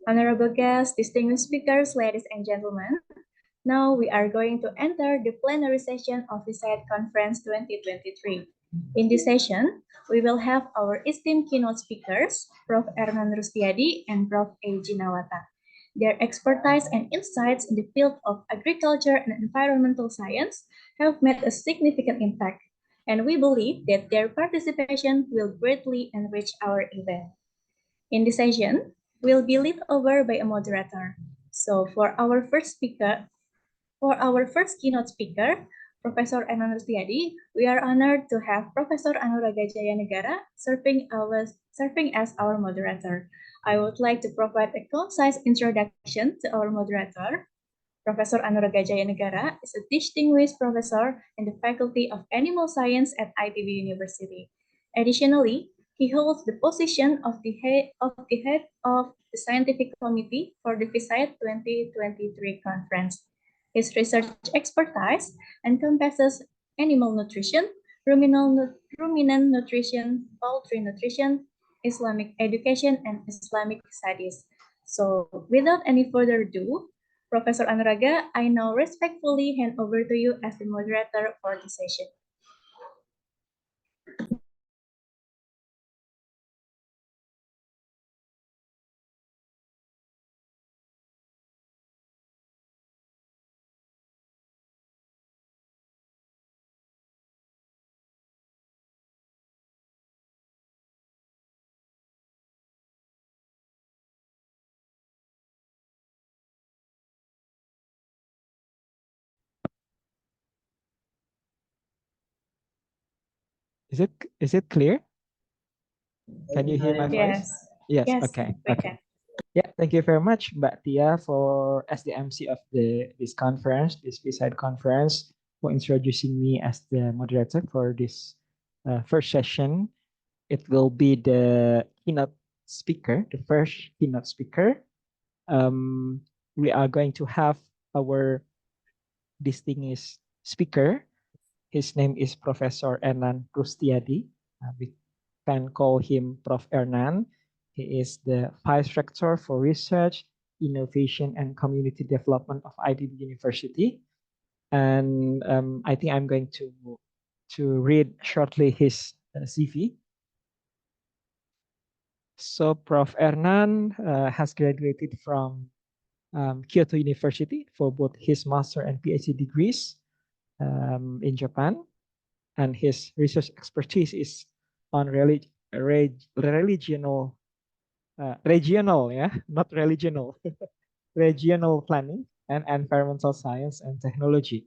Honorable guests, distinguished speakers, ladies and gentlemen, now we are going to enter the plenary session of VSAID Conference 2023. In this session, we will have our esteemed keynote speakers, Prof. Ernan Rustiadi and Prof. A.G. Nawata. Their expertise and insights in the field of agriculture and environmental science have made a significant impact, and we believe that their participation will greatly enrich our event. In this session, will be led over by a moderator. So for our first keynote speaker, Professor Enon Rustiadi, we are honored to have Professor Anuraga Jayanegara serving as our moderator. I would like to provide a concise introduction to our moderator. Professor Anuraga Jayanegara is a distinguished professor in the Faculty of Animal Science at ITB University. Additionally, he holds the position of the head of the Scientific Committee for the VSAID 2023 conference. His research expertise encompasses animal nutrition, ruminant nutrition, poultry nutrition, Islamic education, and Islamic studies. So, without any further ado, Professor Anuraga, I now respectfully hand over to you as the moderator for the session. Is it clear? Can you hear my voice? Yes. Yes. Okay. We Okay. can. Yeah. Thank you very much, Mbak Tia, for as the MC of this conference, this VSAID conference, for introducing me as the moderator for this first session. It will be the keynote speaker, the first keynote speaker. We are going to have our distinguished speaker. His name is Professor Ernan Rustiadi. We can call him Prof. Ernan. He is the Vice Rector for Research, Innovation, and Community Development of ITB University. And I think I'm going to read shortly his CV. So Prof. Ernan has graduated from Kyoto University for both his master and PhD degrees in Japan, and his research expertise is on regional, not religional, regional planning and environmental science and technology.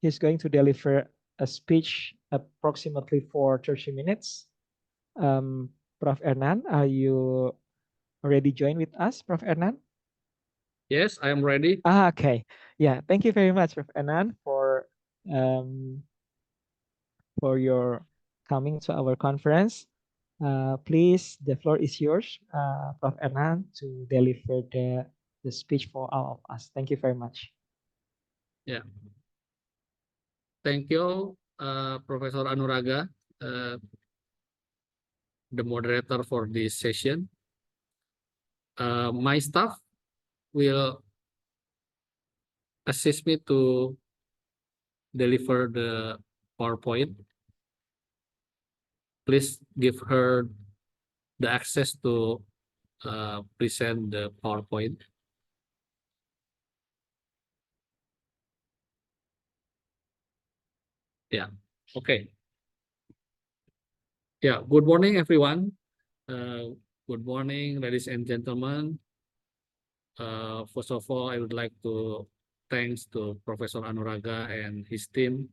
He's going to deliver a speech approximately for 30 minutes. Prof. Ernan, are you ready to join with us, Prof. Ernan? Yes, I am ready. Okay. Yeah, thank you very much, Prof. Ernan, for your coming to our conference. Please, the floor is yours, Prof. Ernan, to deliver the speech for all of us. Thank you very much. Yeah. Thank you, Professor Anuraga, the moderator for this session. My staff will assist me to deliver the PowerPoint. Please give her the access to present the PowerPoint. Yeah, okay. Yeah, good morning, everyone. Good morning, ladies and gentlemen. First of all, I would like to thanks to Professor Anuraga and his team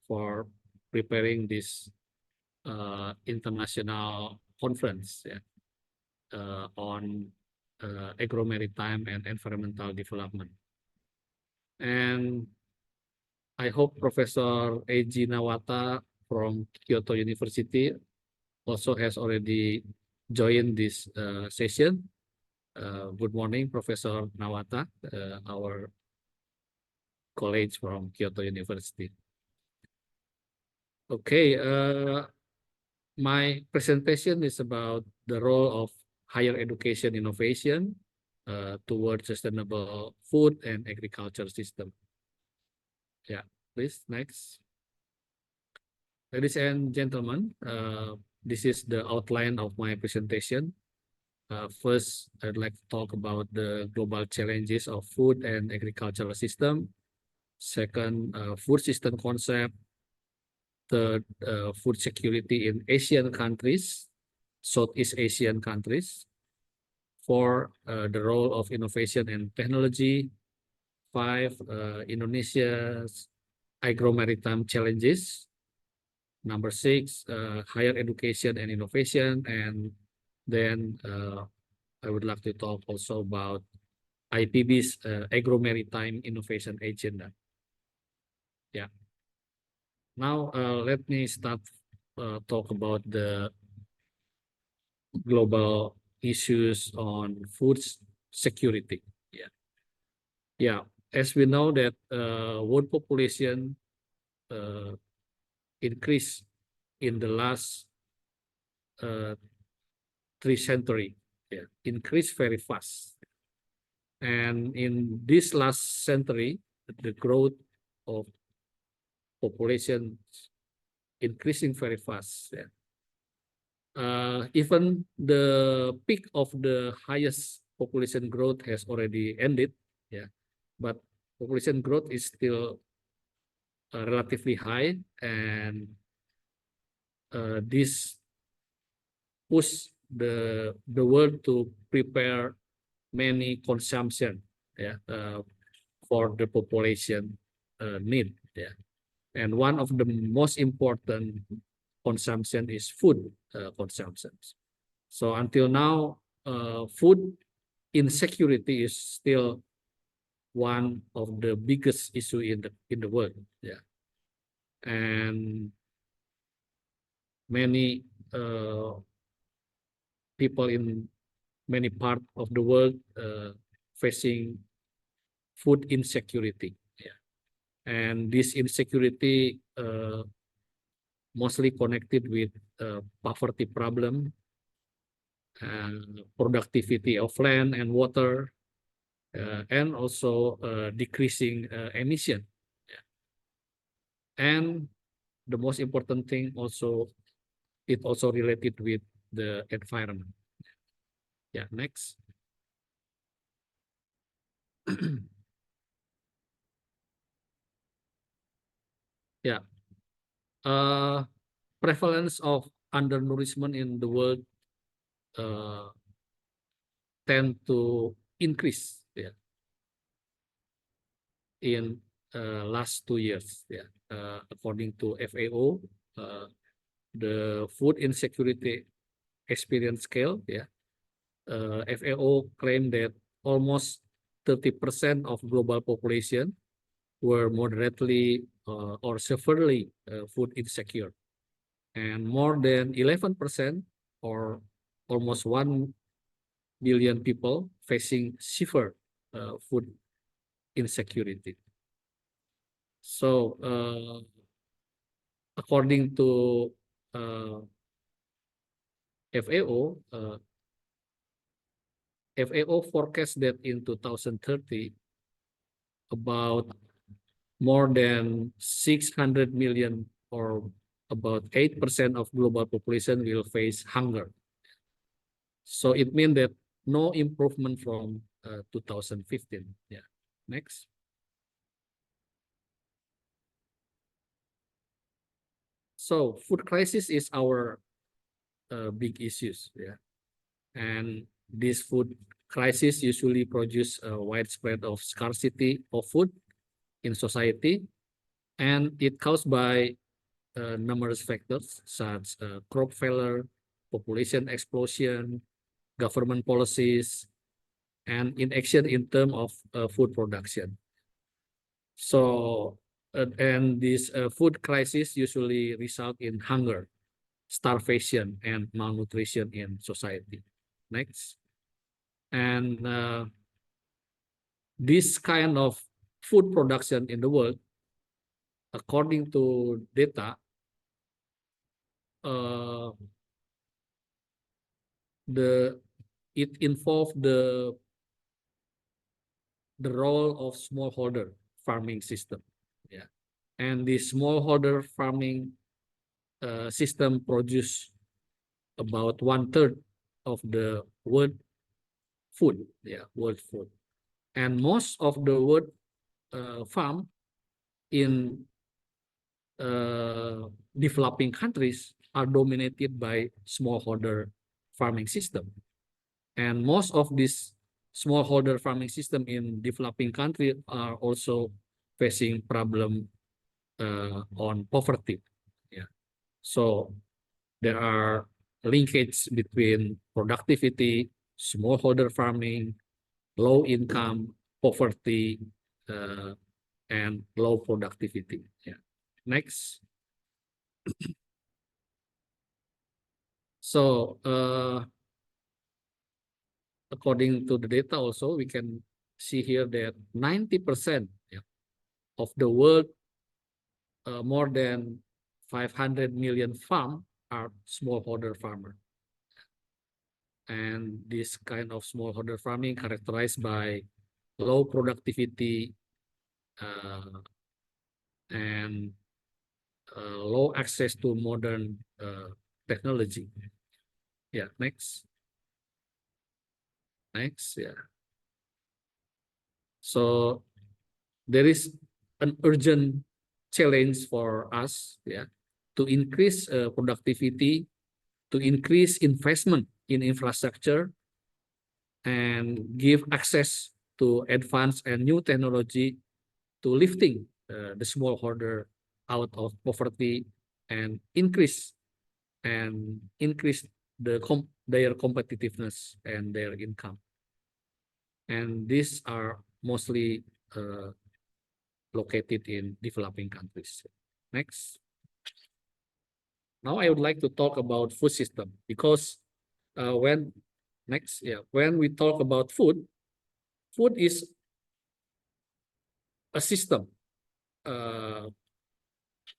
for preparing this international conference on agro-maritime and environmental development. And I hope Professor A.G. Nawata from Kyoto University also has already joined this session. Good morning, Professor Nawata, our colleague from Kyoto University. Okay, my presentation is about the role of higher education innovation towards sustainable food and agriculture system. Yeah, please, next. Ladies and gentlemen, this is the outline of my presentation. First, I'd like to talk about the global challenges of food and agricultural system. Second, food system concept. Third, food security in Asian countries, Southeast Asian countries. Four, the role of innovation and technology. Five, Indonesia's agro-maritime challenges. Number six, higher education and innovation. And then I would like to talk also about IPB's agro-maritime innovation agenda. Yeah. Now let me start talk about the global issues on food security. Yeah. As we know that world population increased in the last 3 centuries. Yeah, increased very fast. And in this last century, the growth of population increasing very fast. Yeah. Even the peak of the highest population growth has already ended. Yeah, but population growth is still relatively high, and this push the world to prepare many consumption, yeah, for the population need. Yeah, and one of the most important consumption is food consumption. So until now, food insecurity is still one of the biggest issue in the world. Yeah, and many people in many parts of the world facing food insecurity. Yeah, and this insecurity mostly connected with poverty problem, and productivity of land and water, and also decreasing emission. Yeah. And the most important thing also, it also related with the environment. Yeah, next. Yeah. Prevalence of undernourishment in the world tend to increase, yeah, in last 2 years. Yeah, according to FAO, the food insecurity experience scale. Yeah, FAO claimed that almost 30% of global population were moderately or severely food insecure, and more than 11% or almost 1 billion people facing severe food insecurity. So according to FAO, FAO forecasts that in 2030, about more than 600 million or about 8% of global population will face hunger. So it means that no improvement from 2015. Yeah, next. So food crisis is our big issues. Yeah, and this food crisis usually produce a widespread of scarcity of food in society, and it caused by numerous factors such as crop failure, population explosion, government policies, and inaction in terms of food production. So, and this food crisis usually result in hunger, starvation, and malnutrition in society. Next. And this kind of food production in the world, according to data, it involved the role of smallholder farming system. Yeah, and the smallholder farming system produce about 1/3 of the world food. Yeah, world food, and most of the world farm in developing countries are dominated by smallholder farming system, and most of these smallholder farming system in developing countries are also facing problem on poverty. Yeah, so there are linkage between productivity, smallholder farming, low income, poverty, and low productivity. Yeah. Next. So according to the data also, we can see here that 90% of the world, more than 500 million farm are smallholder farmer. And this kind of smallholder farming characterized by low productivity and low access to modern technology. Yeah, next. Next, yeah. So there is an urgent challenge for us, yeah, to increase productivity, to increase investment in infrastructure, and give access to advanced and new technology to lifting the smallholder out of poverty and increase their competitiveness and their income. And these are mostly located in developing countries. Next. Now I would like to talk about food system, because when we talk about food is a system,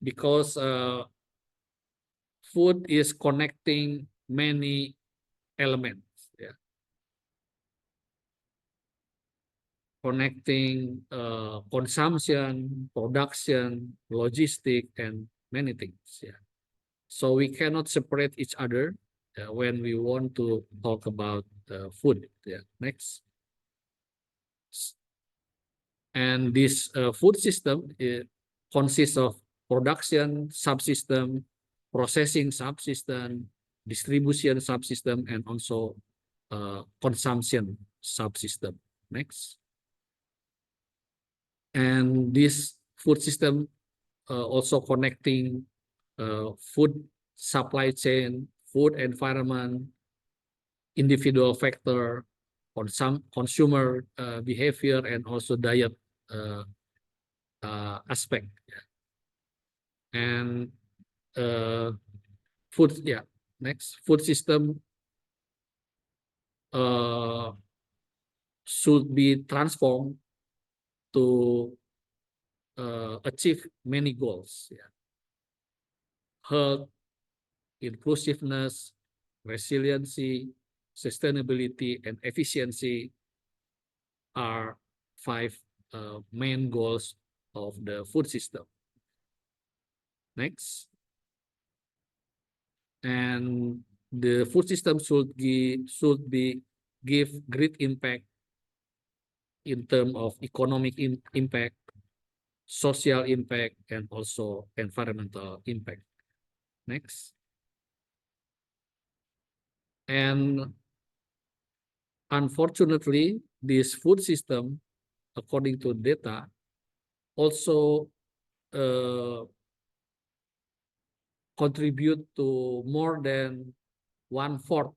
because food is connecting many elements, yeah. Connecting consumption, production, logistic, and many things, yeah. So we cannot separate each other when we want to talk about food. Yeah. Next. And this food system consists of production subsystem, processing subsystem, distribution subsystem, and also consumption subsystem. Next. And this food system also connecting food supply chain, food environment, individual factor, consumer behavior, and also diet aspect. And food, yeah. Next, food system should be transformed to achieve many goals. Yeah. Health, inclusiveness, resiliency, sustainability, and efficiency are 5 main goals of the food system. Next. And the food system should give great impact in terms of economic impact, social impact, and also environmental impact. Next. And unfortunately, this food system, according to data, also contribute to more than 1/4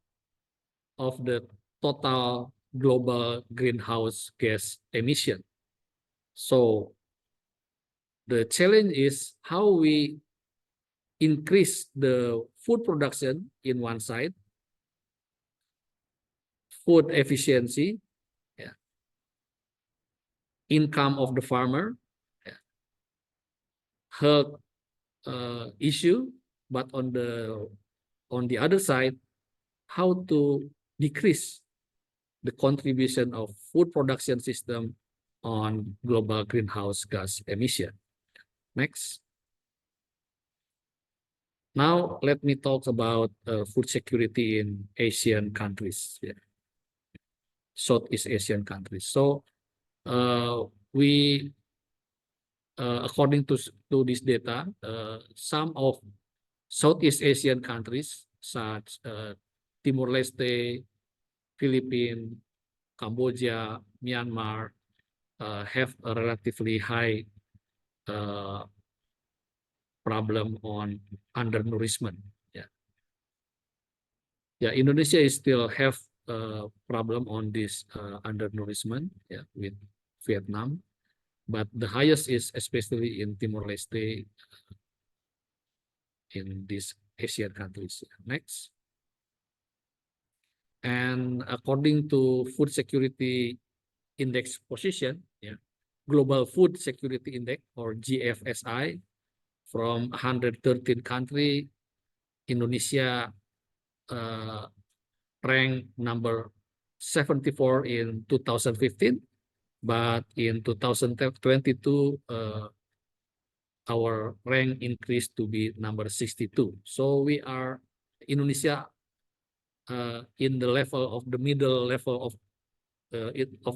of the total global greenhouse gas emission. So the challenge is how we increase the food production in one side, food efficiency, yeah, income of the farmer, yeah, health issue, but on the other side, how to decrease the contribution of food production system on global greenhouse gas emission. Next. Now, let me talk about food security in Asian countries, Southeast Asian countries. So, according to this data, some of Southeast Asian countries such Timor-Leste, Philippines, Cambodia, Myanmar have a relatively high problem on undernourishment. Indonesia is still have a problem on this undernourishment with Vietnam, but the highest is especially in Timor-Leste, in these Asian countries. Next. And according to Food Security Index position, Global Food Security Index or GFSI, from 113 countries, Indonesia ranked number 74 in 2015, but in 2022, our rank increased to be number 62. So we are Indonesia in the level of the middle level of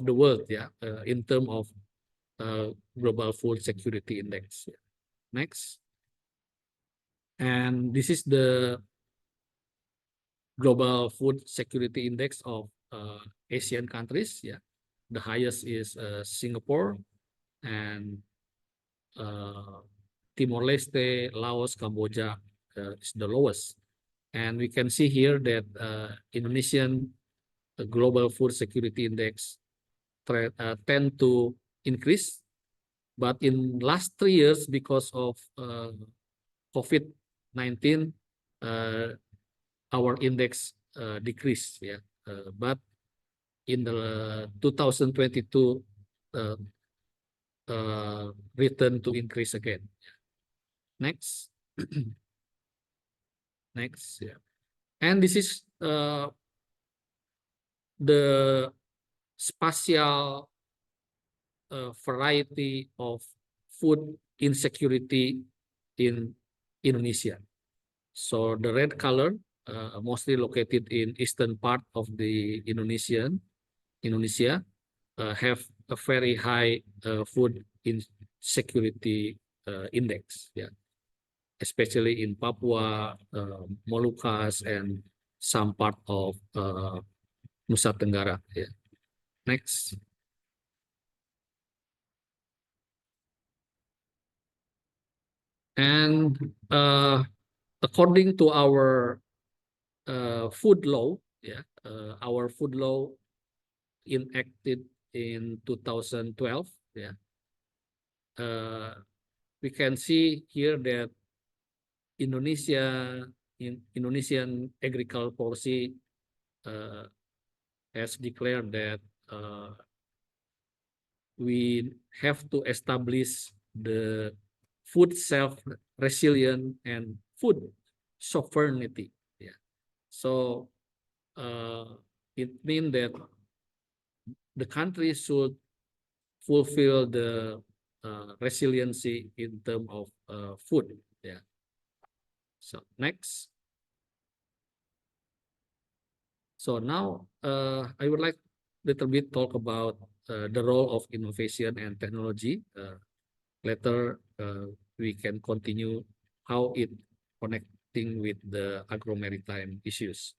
the world, in terms of Global Food Security Index. Next. And this is the Global Food Security Index of Asian countries. The highest is Singapore, and Timor-Leste, Laos, Cambodia is the lowest. And we can see here that Indonesian Global Food Security Index tend to increase, but in last 3 years, because of COVID-19, our index decreased. But in the 2022, return to increase again. Next. Next. And this is the spatial variety of food insecurity in Indonesia. So the red color, mostly located in eastern part of the Indonesia, have a very high food insecurity index, especially in Papua, Moluccas, and some part of Nusa Tenggara. Next. And according to our food law, our food law enacted in 2012, we can see here that Indonesian agricultural policy has declared that we have to establish the food self-resilience and food sovereignty. So it means that the country should fulfill the resiliency in terms of food. So next. So now I would like a little bit talk about the role of innovation and technology. Later we can continue how it connecting with the agro-maritime issues.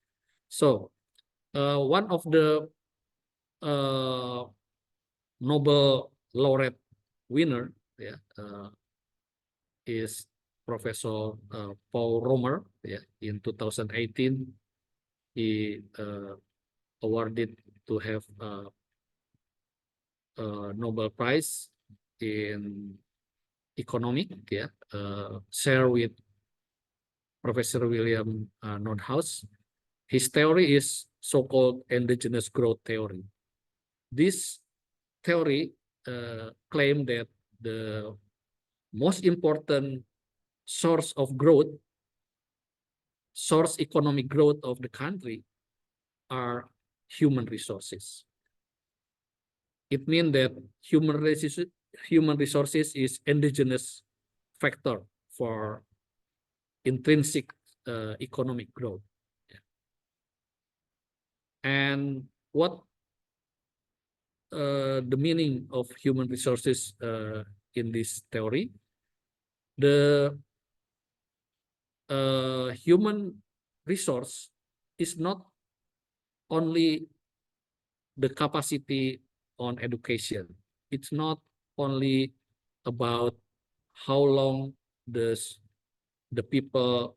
So one of the Nobel laureate winner is Professor Paul Romer. In 2018, he awarded to have a Nobel Prize in economics, share with Professor William Nordhaus. His theory is so-called endogenous growth theory. This theory claims that the most important source of growth source economic growth of the country are human resources. It means that human resources is indigenous factor for intrinsic economic growth. And what the meaning of human resources in this theory? The human resource is not only the capacity on education. It's not only about how long does the people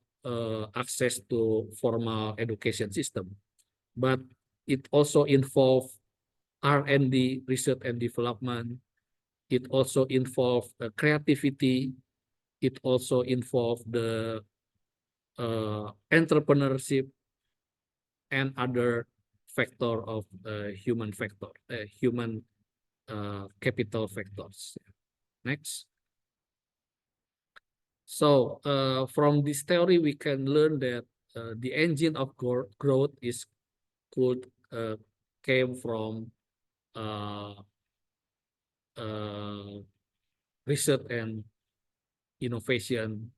access to formal education system, but it also involves R&D, research and development. It also involves creativity. It also involves the entrepreneurship and other factor of human capital factors. Next. So from this theory, we can learn that the engine of growth came from research and innovation,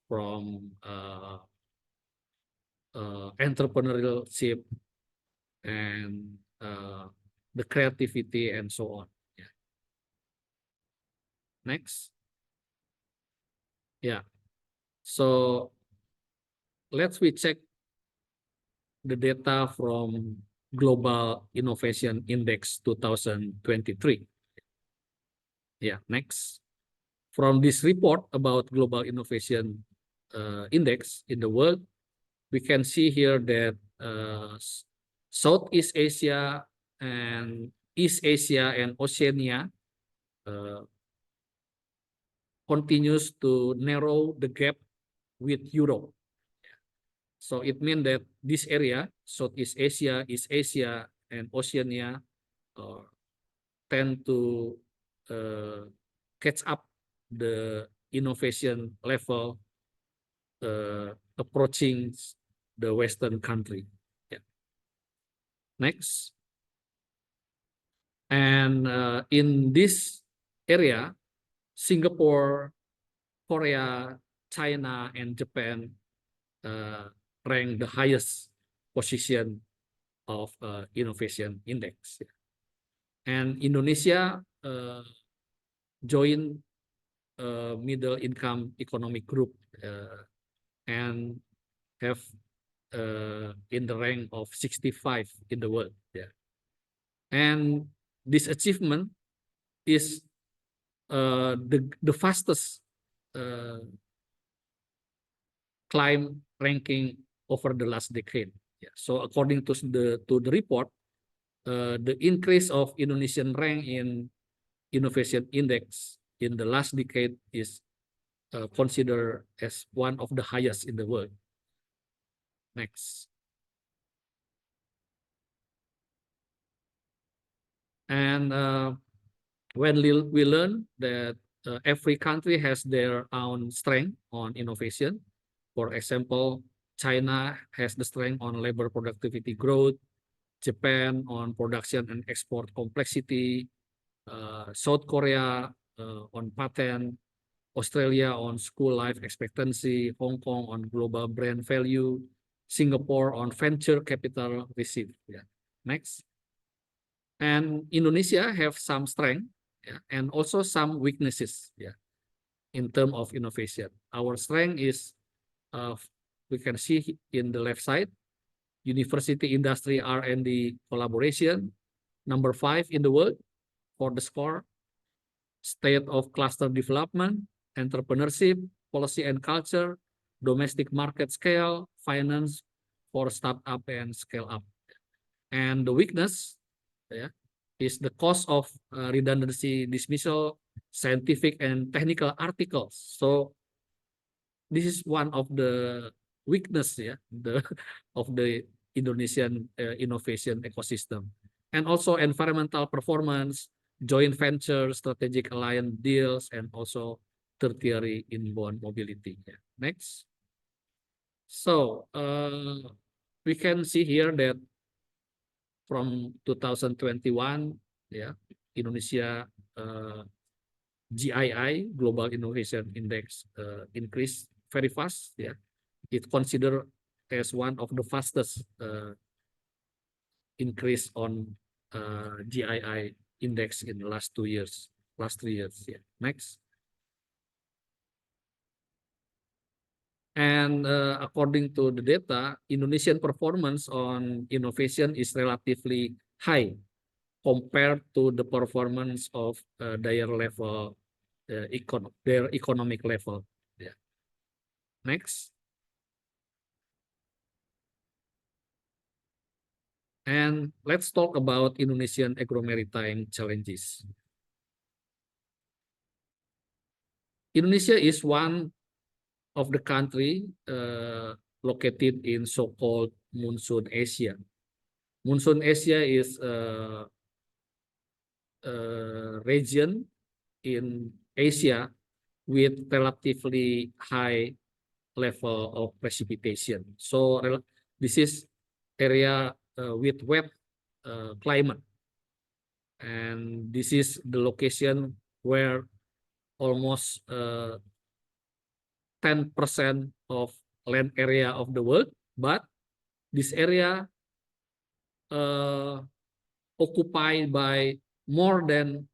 from entrepreneurship and the creativity and so on. Yeah. Next. Yeah. So let's check the data from Global Innovation Index 2023. Yeah, next. From this report about Global Innovation Index in the world, we can see here that Southeast Asia and East Asia and Oceania continues to narrow the gap with Europe. So it means that this area, Southeast Asia, East Asia, and Oceania, tend to catch up the innovation level approaching the Western country. Yeah. Next. And in this area, Singapore, Korea, China, and Japan rank the highest position of innovation index. And Indonesia joined middle income economic group and have in the rank of 65 in the world. Yeah. And this achievement is the fastest climb ranking over the last decade. Yeah. So according to the report, the increase of Indonesian rank in innovation index in the last decade is considered as one of the highest in the world. Next. And when we learn that every country has their own strength on innovation. For example, China has the strength on labor productivity growth, Japan on production and export complexity, South Korea on patent, Australia on school life expectancy, Hong Kong on global brand value, Singapore on venture capital received. Yeah. Next. And Indonesia have some strength, yeah, and also some weaknesses, yeah, in terms of innovation. Our strength is, we can see in the left side, university industry R&D collaboration, number 5 in the world for the score, state of cluster development, entrepreneurship, policy and culture, domestic market scale, finance for startup and scale up. And the weakness, yeah, is the cost of redundancy dismissal, scientific and technical articles. So this is one of the weakness, yeah, of the Indonesian innovation ecosystem. And also environmental performance, joint venture, strategic alliance deals, and also tertiary inbound mobility. Yeah. Next. So we can see here that from 2021, yeah, Indonesia GII Global Innovation Index increased very fast. Yeah, it considered as one of the fastest increase on GII index in the last 2 years, last 3 years. Yeah, next. And according to the data, Indonesian performance on innovation is relatively high compared to the performance of their level, their economic level. Yeah. Next. And let's talk about Indonesian agro-maritime challenges. Indonesia is one of the country located in so-called monsoon Asia. Monsoon Asia is a region in Asia with relatively high level of precipitation. So this is area with wet climate, and this is the location where almost 10% of land area of the world, but this area occupied by more than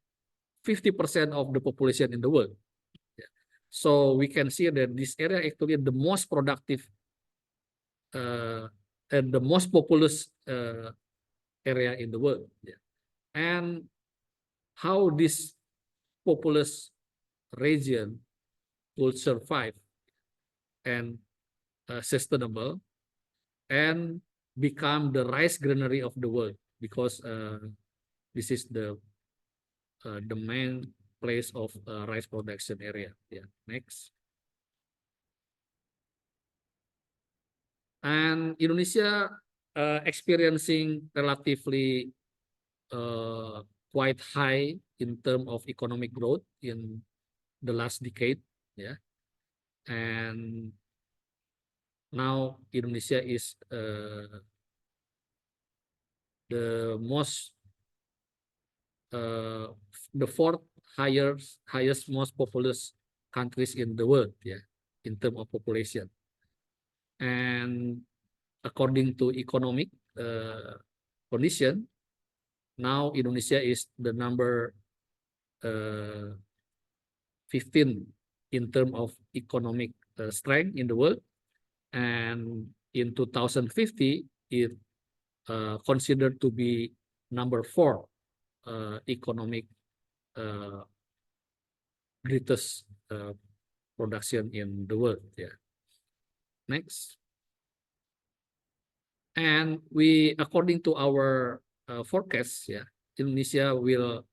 50% of the population in the world. So we can see that this area actually the most productive and the most populous area in the world. And how this populous region will survive and sustainable and become the rice granary of the world, because this is the main place of rice production area. Yeah, next. And Indonesia experiencing relatively quite high in terms of economic growth in the last decade. Yeah, and now Indonesia is the fourth highest most populous countries in the world. Yeah, in terms of population. And according to economic condition, now Indonesia is the number 15 in terms of economic strength in the world, and in 2050 it considered to be number 4 economic greatest production in the world. Yeah. Next. And we, according to our forecast, yeah, Indonesia will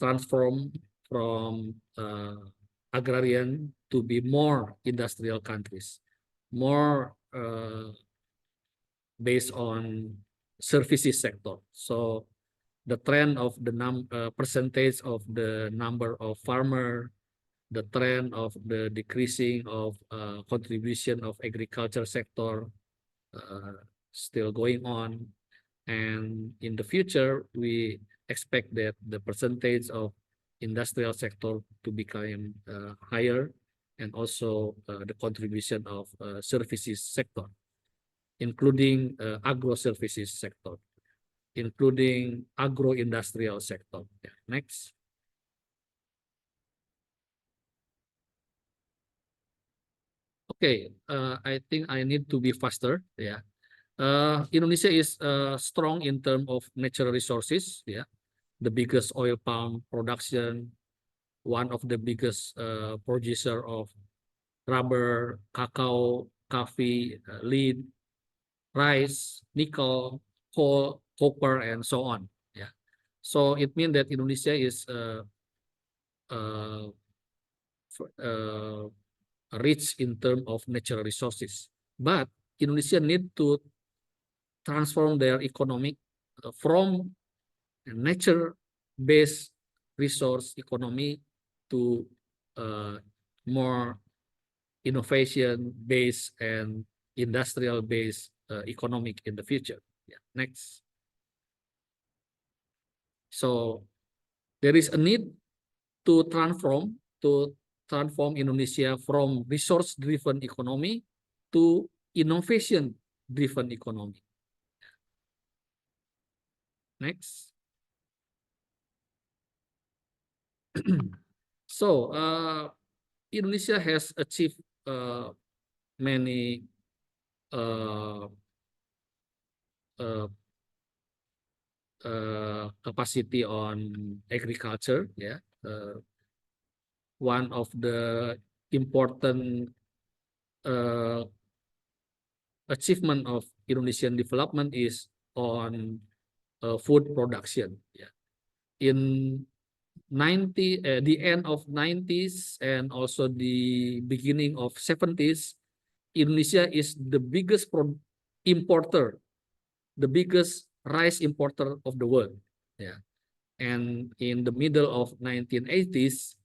transform from agrarian to be more industrial countries, more based on services sector. So the trend of the percentage of the number of farmer, the trend of the decreasing of contribution of agriculture sector still going on. And in the future, we expect that the percentage of industrial sector to become higher, and also the contribution of services sector, including agro services sector, including agro-industrial sector. Yeah. Next. Okay, I think I need to be faster. Yeah. Indonesia is strong in terms of natural resources. Yeah, the biggest oil palm production, one of the biggest producer of rubber, cacao, coffee, lead, rice, nickel, coal, copper, and so on. Yeah, so it means that Indonesia is rich in terms of natural resources, but Indonesia need to transform their economic from nature-based resource economy to more innovation-based and industrial-based economic in the future. Yeah, next. So there is a need to transform Indonesia from resource-driven economy to innovation-driven economy. Next. So Indonesia has achieved many capacity on agriculture. Yeah, one of the important achievement of Indonesian development is on food production. Yeah, in the end of 90s and also the beginning of 70s, Indonesia is the biggest importer, the biggest rice importer of the world. Yeah, and in the middle of 1980s,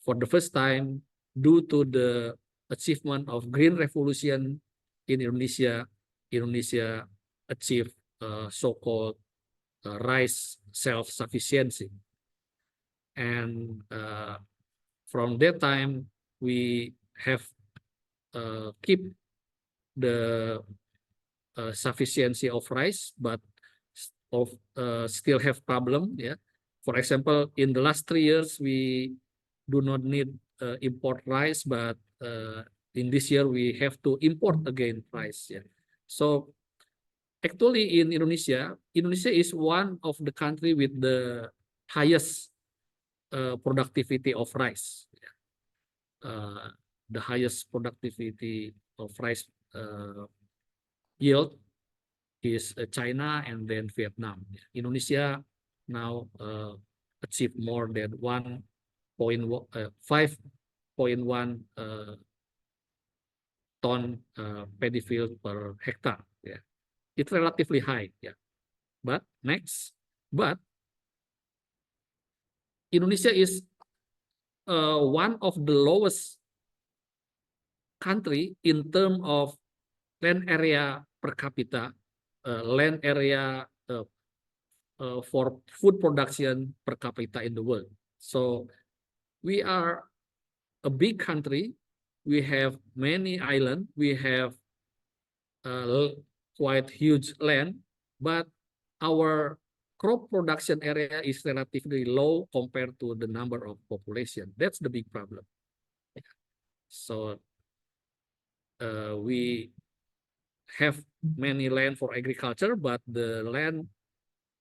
for the first time, due to the achievement of Green Revolution in Indonesia, Indonesia achieved so-called rice self-sufficiency. And from that time, we have keep the sufficiency of rice, but still have problem. Yeah, for example, in the last 3 years, we do not need import rice, but in this year we have to import again rice. Yeah, so actually in Indonesia, Indonesia is one of the country with the highest productivity of rice. The highest productivity of rice yield is China and then Vietnam. Indonesia now achieve more than 5.1 ton paddy field per hectare. Yeah, it's relatively high. Yeah, but next, but Indonesia is one of the lowest country in terms of land area per capita, land area for food production per capita in the world. So we are a big country. We have many islands. We have quite huge land, but our crop production area is relatively low compared to the number of population. That's the big problem. So we have many land for agriculture, but the land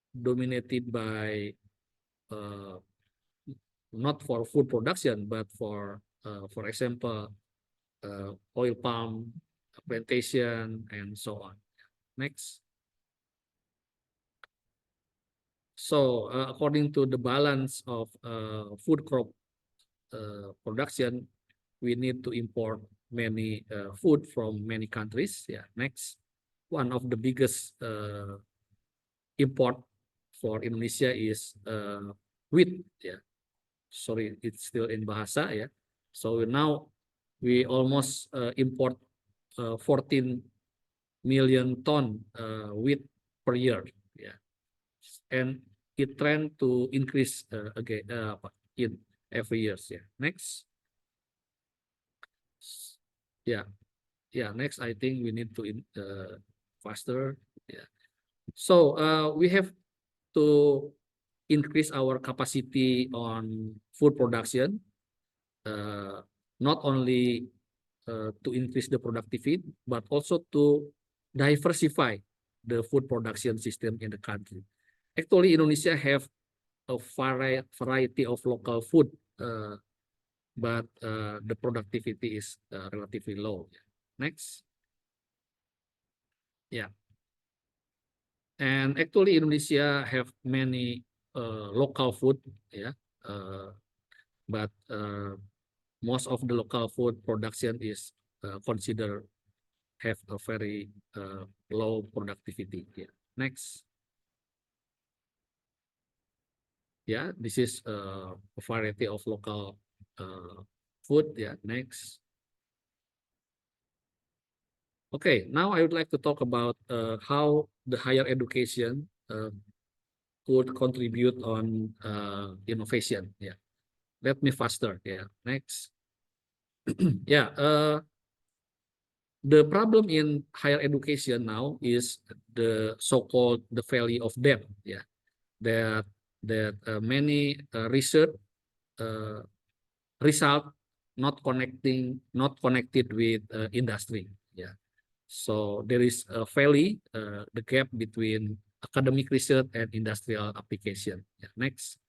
dominated by not for food production, but for example, oil palm plantation and so on. Next. So according to the balance of food crop production, we need to import many food from many countries. Yeah. Next. One of the biggest import for Indonesia is wheat. Yeah. Sorry, it's still in bahasa. Yeah. So now we almost import 14 million ton wheat per year. Yeah. And it trend to increase again in every year. Yeah. Next. Yeah. Yeah. Next, I think we need to faster. Yeah. So we have to increase our capacity on food production, not only to increase the productivity, but also to diversify the food production system in the country. Actually, Indonesia have a variety of local food, but the productivity is relatively low. Next. Yeah. And actually, Indonesia have many local food. Yeah. But most of the local food production is considered have a very low productivity. Yeah. Next. Yeah, this is a variety of local food. Yeah. Next. Okay, now I would like to talk about how the higher education could contribute on innovation. Yeah, let me faster. Yeah, next. Yeah, the problem in higher education now is the so-called the valley of debt. Yeah, that many research result not connected with industry. Yeah, so there is a valley, the gap between academic research and industrial application. Yeah, next.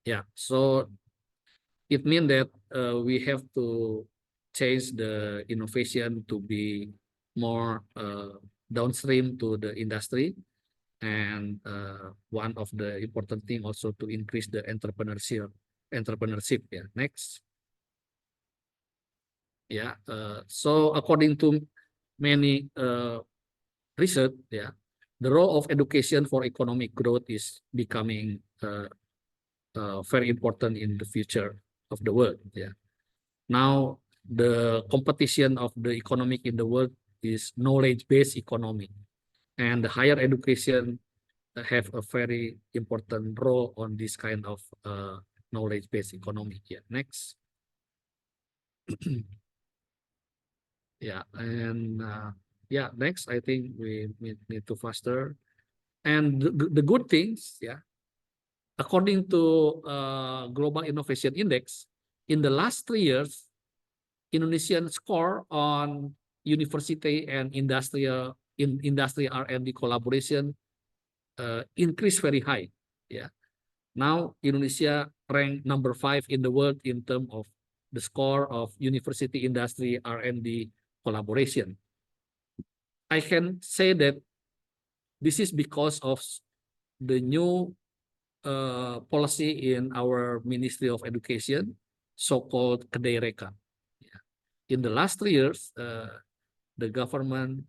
Yeah, so it means that we have to change the innovation to be more downstream to the industry, and one of the important thing also to increase the entrepreneurship. Yeah, next. Yeah, so according to many research, yeah, the role of education for economic growth is becoming very important in the future of the world. Yeah. Now, the competition of the economic in the world is knowledge-based economy, and the higher education have a very important role on this kind of knowledge-based economy. Yeah, next. Yeah, and yeah, next, I think we need to faster. And the good things, yeah, according to Global Innovation Index, in the last 3 years, Indonesian score on university and industry R&D collaboration increased very high. Yeah, now Indonesia ranked number 5 in the world in terms of the score of university industry R&D collaboration. I can say that this is because of the new policy in our Ministry of Education, so-called Kedai Reka. Yeah. In the last 3 years, the government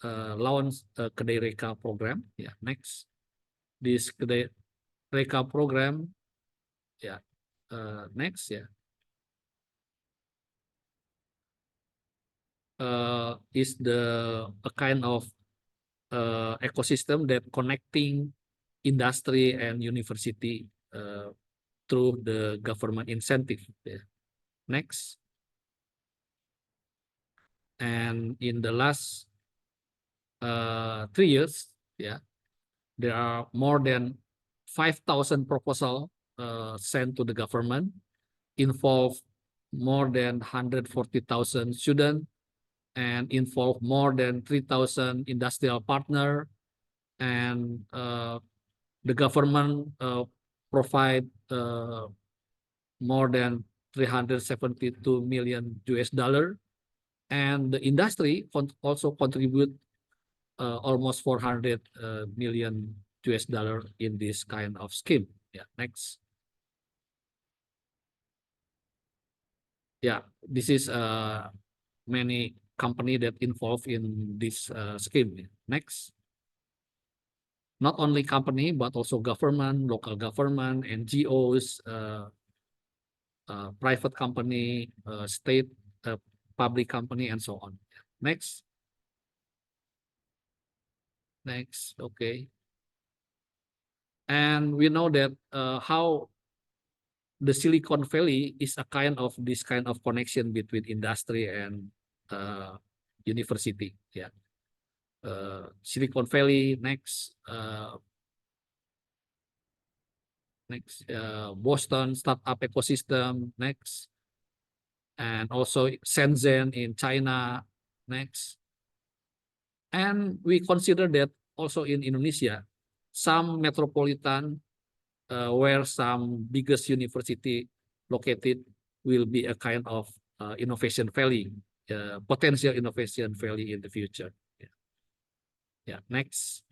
launched a Kedai Reka program. Yeah, next. This Kedai Reka program, yeah, next, yeah, is a kind of ecosystem that connecting industry and university through the government incentive. Yeah. Next. And in the last 3 years, yeah, there are more than 5,000 proposals sent to the government, involve more than 140,000 students, and involve more than 3,000 industrial partners, and the government provide more than 372 million US dollar, and the industry also contribute almost 400 million US dollar in this kind of scheme. Yeah, next. Yeah, this is many company that involved in this scheme. Next. Not only company, but also government, local government, NGOs, private company, state, public company, and so on. Next. Next, okay. And we know that how the Silicon Valley is a kind of this kind of connection between industry and university. Yeah, Silicon Valley. Next, Boston startup ecosystem. Next, and also Shenzhen in China. Next, and we consider that also in Indonesia, some metropolitan where some biggest university located will be a kind of innovation valley, potential innovation valley in the future. Yeah, yeah. Next.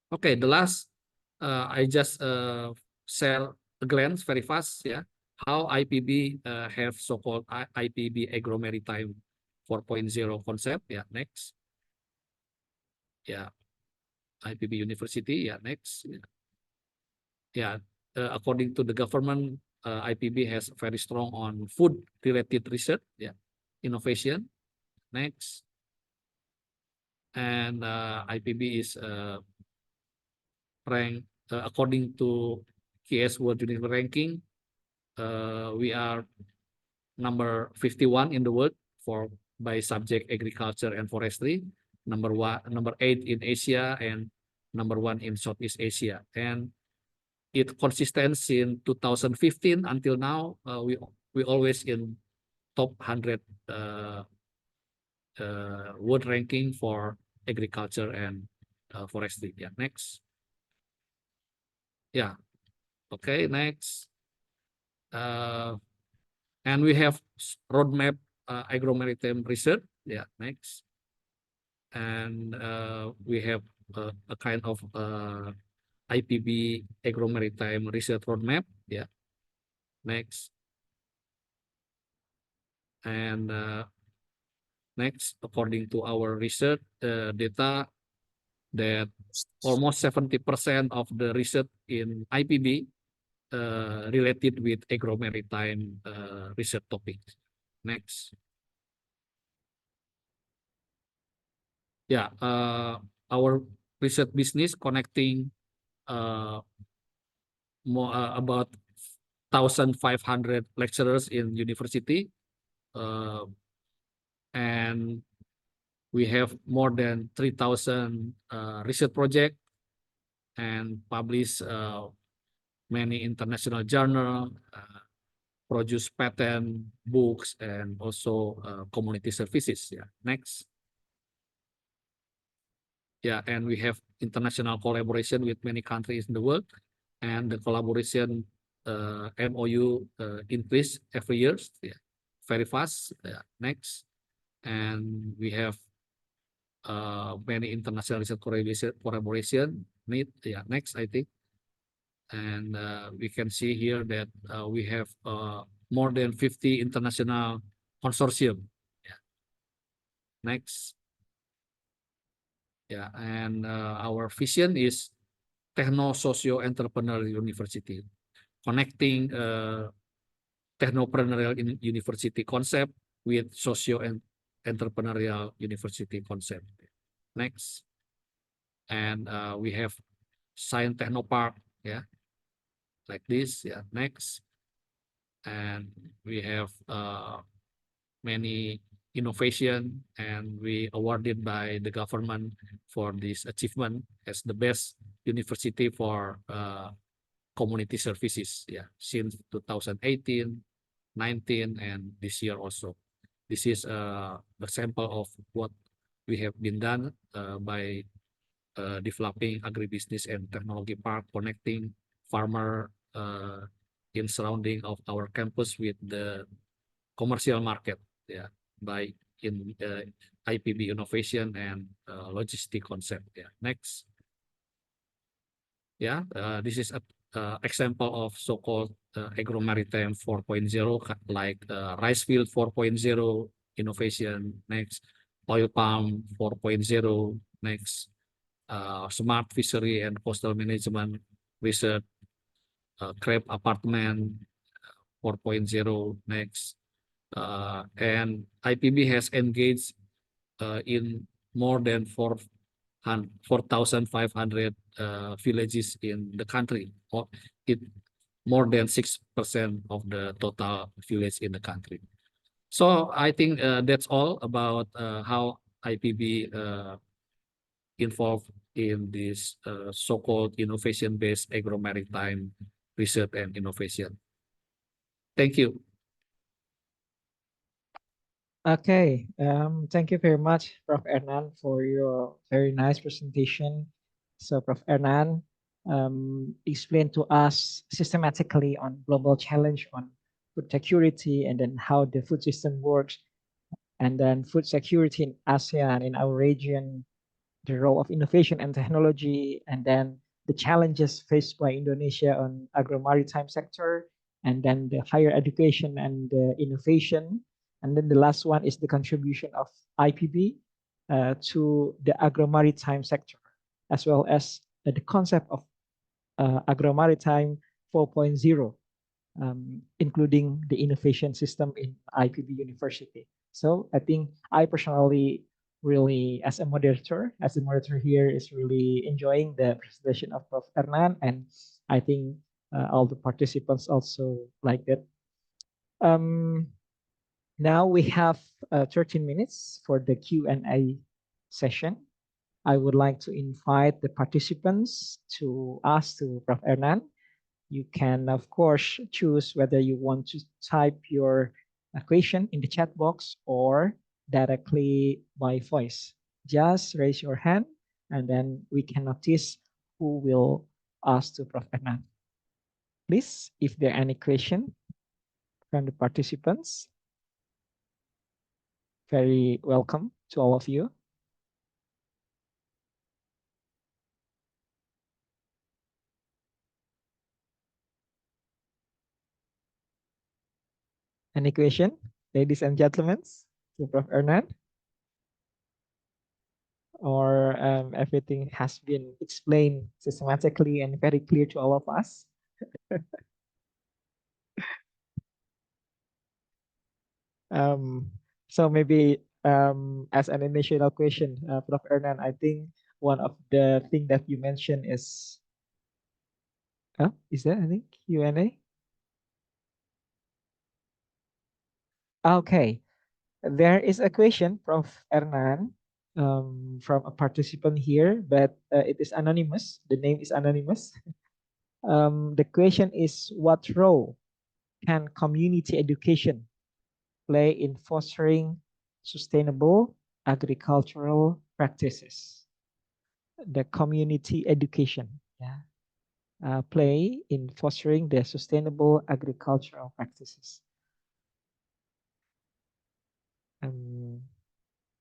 Okay, the last I just share a glance very fast. Yeah, how IPB have so-called IPB Agro Maritime 4.0 concept. Yeah, next. Yeah, IPB University. Yeah, next. Yeah, according to the government, IPB has very strong on food-related research, yeah, innovation. next. And IPB is ranked according to KS World University Ranking. We are number 51 in the world by subject agriculture and forestry, number 8 in Asia, and number 1 in Southeast Asia. And it consistent in 2015 until now. We always in top 100 world ranking for agriculture and forestry. Yeah, next. Yeah, okay, next. And we have roadmap agro-maritime research. Yeah, next. And we have a kind of IPB agro-maritime research roadmap. Yeah, next. And next, according to our research data, that almost 70% of the research in IPB related with agro-maritime research topics. Next. Yeah, our research business connecting about 1,500 lecturers in university, and we have more than 3,000 research projects and publish many international journals, produce patent books, and also community services. Yeah, next. Yeah, and we have international collaboration with many countries in the world, and the collaboration MOU increase every year. Yeah, very fast. Yeah, next. And we have many international research collaboration need. Yeah, next, I think. And we can see here that we have more than 50 international consortium. Yeah. Next. Yeah, and our vision is techno-socio-entrepreneurial university, connecting technopreneurial university concept with socio-entrepreneurial university concept. Next. And we have Science Technopark, yeah, like this. Yeah, next. And we have many innovation, and we awarded by the government for this achievement as the best university for community services. Yeah, since 2018, 19, and this year also. This is a sample of what we have been done by developing agribusiness and technology park, connecting farmer in surrounding of our campus with the commercial market. Yeah, by in IPB innovation and logistic concept. Yeah, next. Yeah, this is a example of so-called agro-maritime 4.0, like rice field 4.0 innovation. Next, oil palm 4.0. Next, smart fishery and coastal management research, crab apartment 4.0. Next, and IPB has engaged in more than 4,500 villages in the country, or more than 6% of the total village in the country. So I think that's all about how IPB involved in this so-called innovation-based agro-maritime research and innovation. Thank you. Okay, thank you very much, Prof. Ernan, for your very nice presentation. So, Prof. Ernan explained to us systematically on global challenge on food security, and then how the food system works, and then food security in ASEAN, in our region, the role of innovation and technology, and then the challenges faced by Indonesia on agro-maritime sector, and then the higher education and the innovation. And then the last one is the contribution of IPB to the agro-maritime sector, as well as the concept of agro-maritime 4.0, including the innovation system in IPB University. So I think I personally really, as a moderator here, is really enjoying the presentation of Prof. Hernan, and I think all the participants also like that. Um, Now we have 13 minutes for the Q&A session. I would like to invite the participants to ask to Prof. Hernan. You can, of course, choose whether you want to type your question in the chat box or directly by voice. Just raise your hand and then we can notice who will ask to Prof. Hernan. Please, if there are any question from the participants, very welcome to all of you. Any question, ladies and gentlemen, to Prof. Hernan? Or everything has been explained systematically and very clear to all of us? So maybe as an initial question, Prof. Hernan, I think one of the thing that you mentioned is, is there any Q&A? Okay, there is a question, Prof. Hernan, from a participant here, but it is anonymous. The name is anonymous. The question is, what role can community education play in fostering sustainable agricultural practices? The community education, play in fostering the sustainable agricultural practices.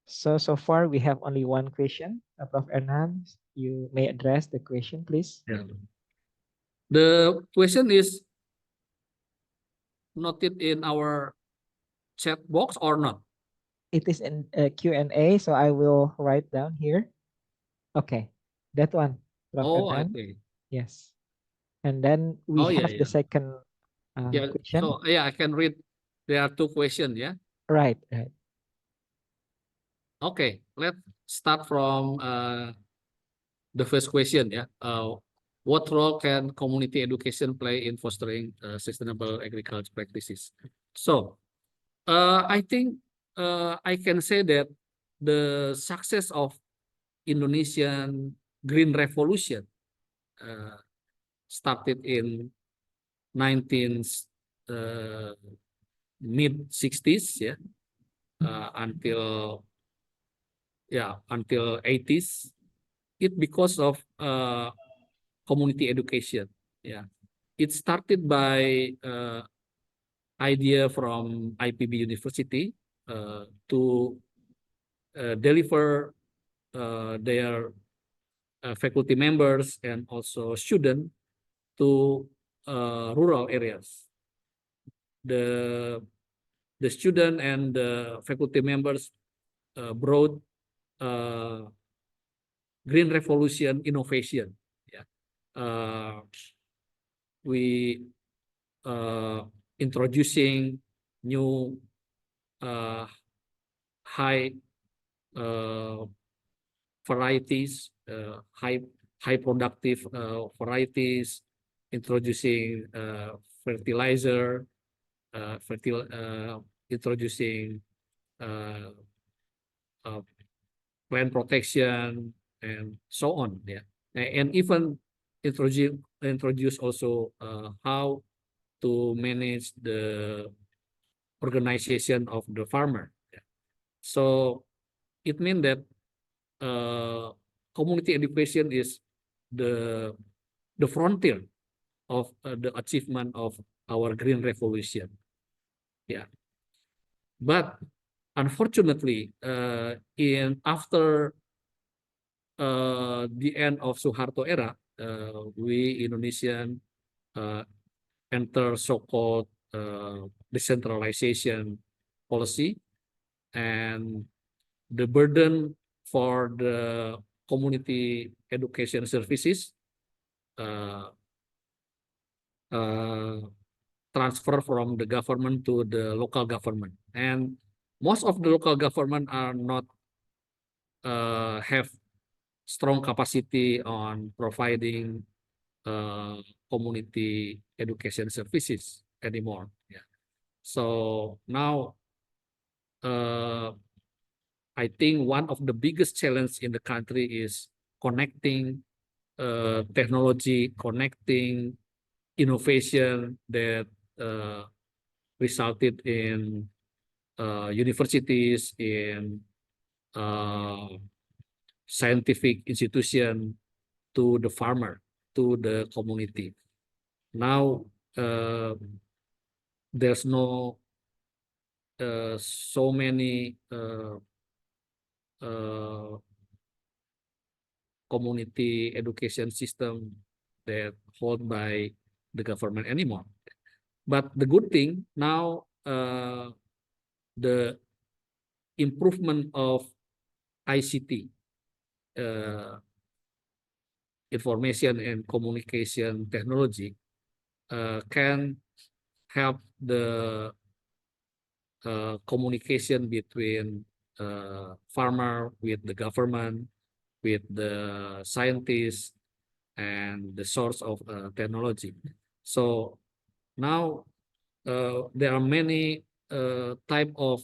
So far we have only one question. Prof. Hernan, you may address the question, please. Yeah. The question is noted in our chat box or not? It is in Q&A, so I will write down here. Okay, that one. Prof. Oh, Hernan. okay. Yes. And then we have the second Yeah, question. so yeah, I can read. There are two questions, yeah? Right, right. Okay, let's start from the first question, yeah. What role can community education play in fostering sustainable agriculture practices? So, I think I can say that the success of Indonesian Green Revolution started in mid 60s, yeah, until 80s. It because of community education. Yeah, it started by idea from IPB University to deliver their faculty members and also students to rural areas. The student and the faculty members brought green revolution innovation. Yeah, we introducing new high varieties, high productive varieties, introducing fertilizer, introducing plant protection and so on. Yeah, and even introduce also how to manage the organization of the farmer. Yeah. So it means that community education is the frontier of the achievement of our green revolution. Yeah, but unfortunately, in after the end of Suharto era, we Indonesian enter so-called decentralization policy, and the burden for the community education services transfer from the government to the local government, and most of the local government are not have strong capacity on providing community education services anymore. Yeah. So now I think one of the biggest challenge in the country is connecting technology, connecting innovation that resulted in universities, in scientific institution to the farmer, to the community. Now there's no so many community education system that hold by the government anymore. But the good thing now, the improvement of ICT, information and communication technology, can help the communication between farmer with the government, with the scientists, and the source of technology. So now there are many type of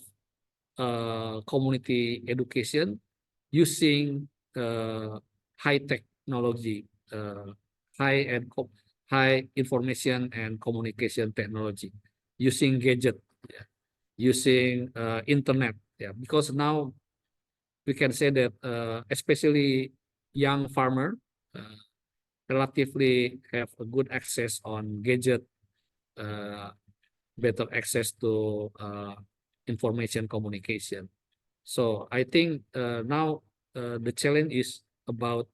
community education using high technology, high information and communication technology, using gadget, yeah, using internet. Yeah, because now we can say that especially young farmer relatively have a good access on gadget, better access to information communication. So I think now the challenge is about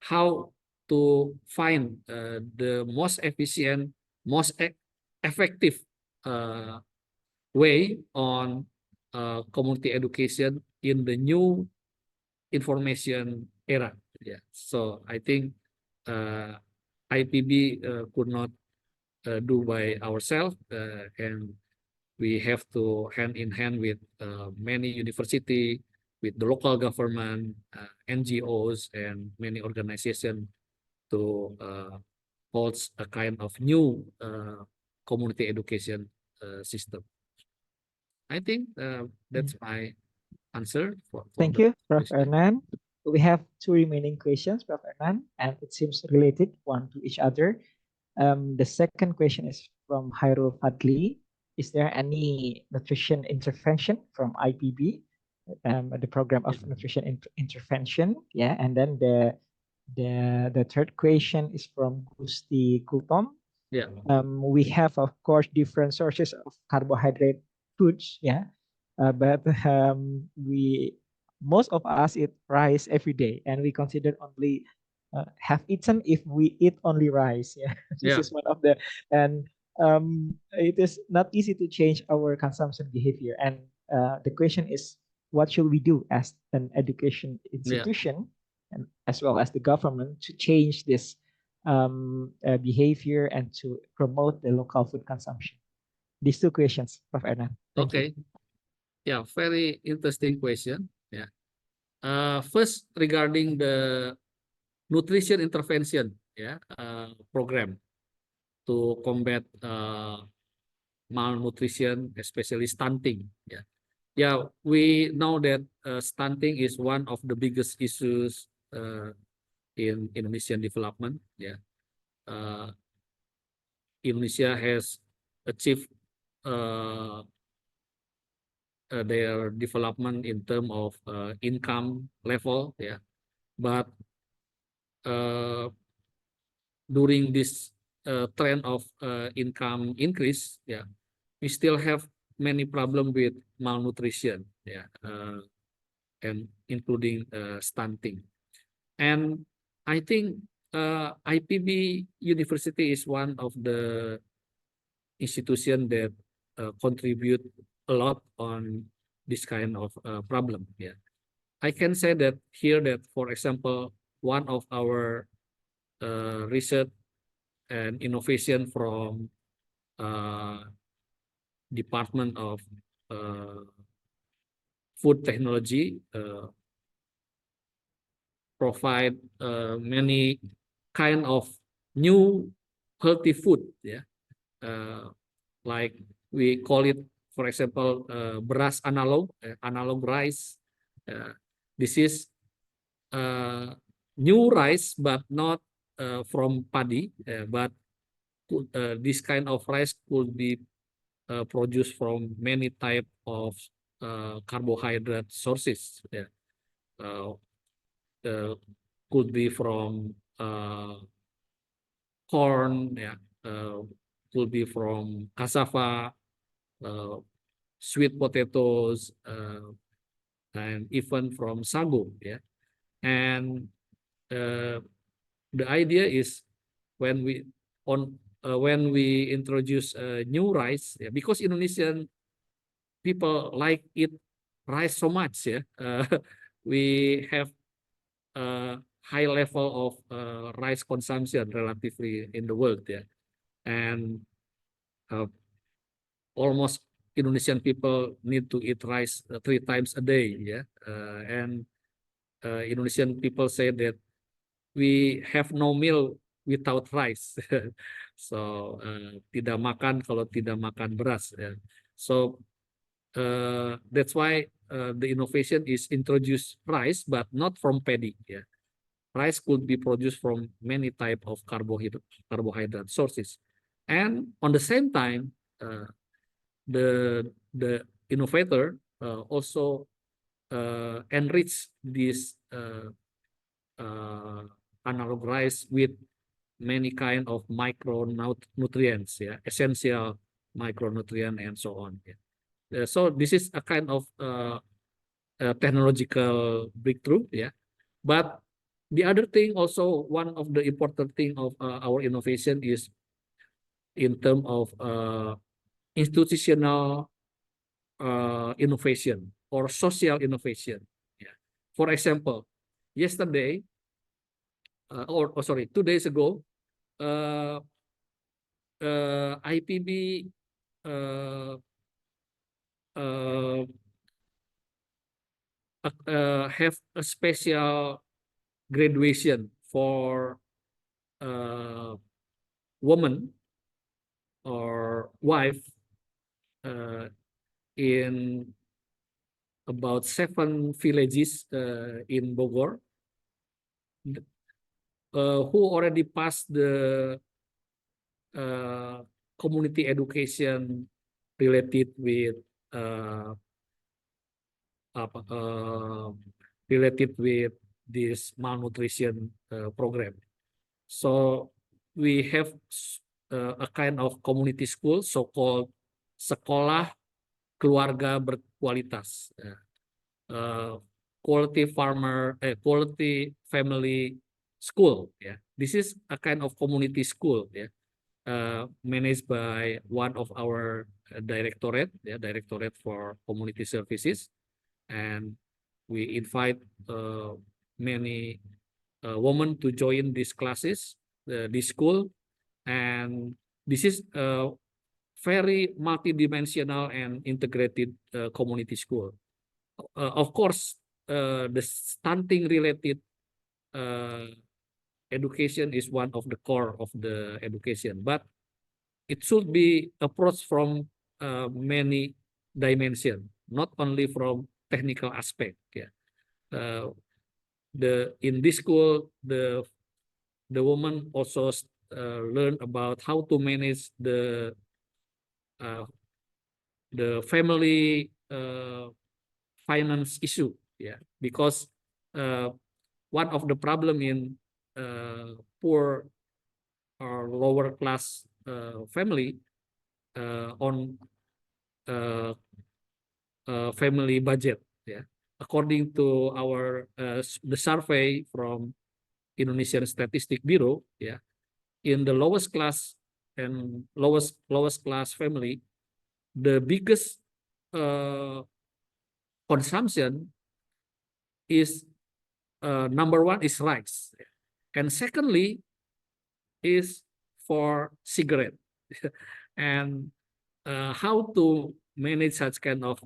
how to find the most efficient, most effective way on community education in the new information era. Yeah. So I think IPB could not do by ourselves, and we have to hand in hand with many university, with the local government, NGOs, and many organizations to hold a kind of new community education system. I think that's my answer for Thank the you, Prof. question. Ernan. We have two remaining questions, Prof. Ernan, and it seems related one to each other. The second question is from Hairul Fadli. Is there any nutrition intervention from IPB, the program of nutrition intervention? Yeah, and then the third question is from Gusti Kultom. Yeah. We have, of course, different sources of carbohydrate foods. Yeah, but we most of us eat rice every day, and we consider only have eaten if we eat only rice. Yeah, this Yeah. is one of the, and it is not easy to change our consumption behavior. And the question is, what should we do as an education institution, and as well as the government, to change this behavior and to promote the local food consumption? These two questions, Prof. Ernan. Thank you. Okay. Yeah, very interesting question. Yeah. First, regarding the nutrition intervention, yeah, program to combat malnutrition, especially stunting. Yeah. Yeah, we know that stunting is one of the biggest issues in Indonesian development. Yeah. Indonesia has achieved their development in terms of income level. Yeah. But during this trend of income increase, yeah, we still have many problems with malnutrition, yeah, and including stunting. And I think IPB University is one of the institution that contribute a lot on this kind of problem. Yeah, I can say that here that, for example, one of our research and innovation from Department of food technology, provide many kind of new healthy food, like we call it, for example, beras analog rice. This is new rice, but not from paddy, but this kind of rice could be produced from many type of carbohydrate sources. Could be from corn, could be from cassava, sweet potatoes, and even from sago. And the idea is when we introduce new rice, because Indonesian people like eat rice so much, we have a high level of rice consumption relatively in the world, and almost Indonesian people need to eat rice 3 times a day, and Indonesian people say that we have no meal without rice. So tidak makan kalau tidak makan beras. So that's why the innovation is introduce rice, but not from paddy. Rice could be produced from many type of carbohydrate sources, and on the same time, the innovator also enrich this analog rice with many kind of micronutrients, essential micronutrient and so on. So this is a kind of technological breakthrough, But the other thing also, one of the important thing of our innovation is in terms of institutional innovation or social innovation. For example, yesterday, sorry, 2 days ago, IPB have a special graduation for woman or wife in about 7 villages in Bogor, who already passed the community education related with this malnutrition program. So we have a kind of community school, so-called Sekolah Keluarga Berkualitas, quality family school. This is a kind of community school, managed by one of our directorate for community services, and we invite many women to join these classes, this school, and this is a very multidimensional and integrated community school. Of course, the stunting related education is one of the core of the education, but it should be approached from many dimensions, not only from technical aspect. In this school, the woman also learn about how to manage the family finance issue, because one of the problem in poor or lower class family on family budget. According to our the survey from Indonesian Statistic Bureau, in the lowest class and lowest class family, the biggest consumption is number one is rice, and secondly is for cigarette. And how to manage such kind of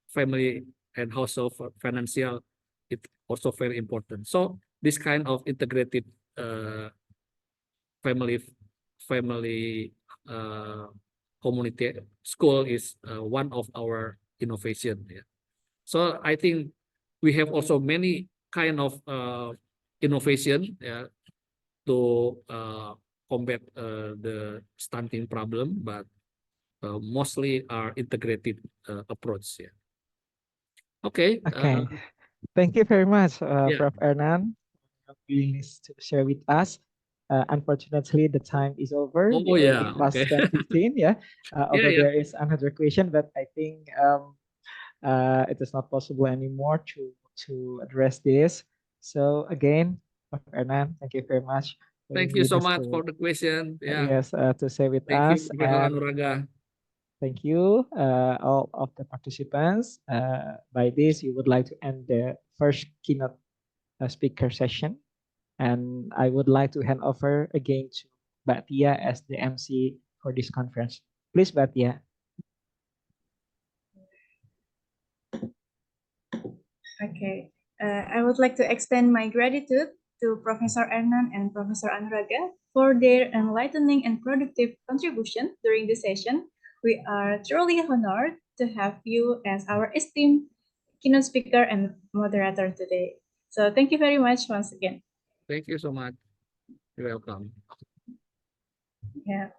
family and also for financial, it also very important. So this kind of integrated family community school is one of our innovation. Yeah. So I think we have also many kind of innovation, yeah, to combat the stunting problem, but mostly are integrated approach. Yeah. Okay. Okay. Thank you very much, Yeah. Prof. Ernan, for willingness to share with us. Unfortunately, the time is over. Oh We already yeah. past Okay. 10:15. Yeah. Yeah. Although Yeah. there is another question, but I think it is not possible anymore to address this. So again, Prof. Ernan, thank you very much for your Thank you so willingness much to for the question. Yeah. yes to share with Thank you, us, Professor and Anuraga. thank you all of the participants. By this, we would like to end the first keynote speaker session. And I would like to hand over again to Batia as the MC for this conference. Please, Batia. Okay. I would like to extend my gratitude to Professor Ernan and Professor Anuraga for their enlightening and productive contribution during this session. We are truly honored to have you as our esteemed keynote speaker and moderator today. So thank you very much once again. Thank you so much. You're welcome. Yeah.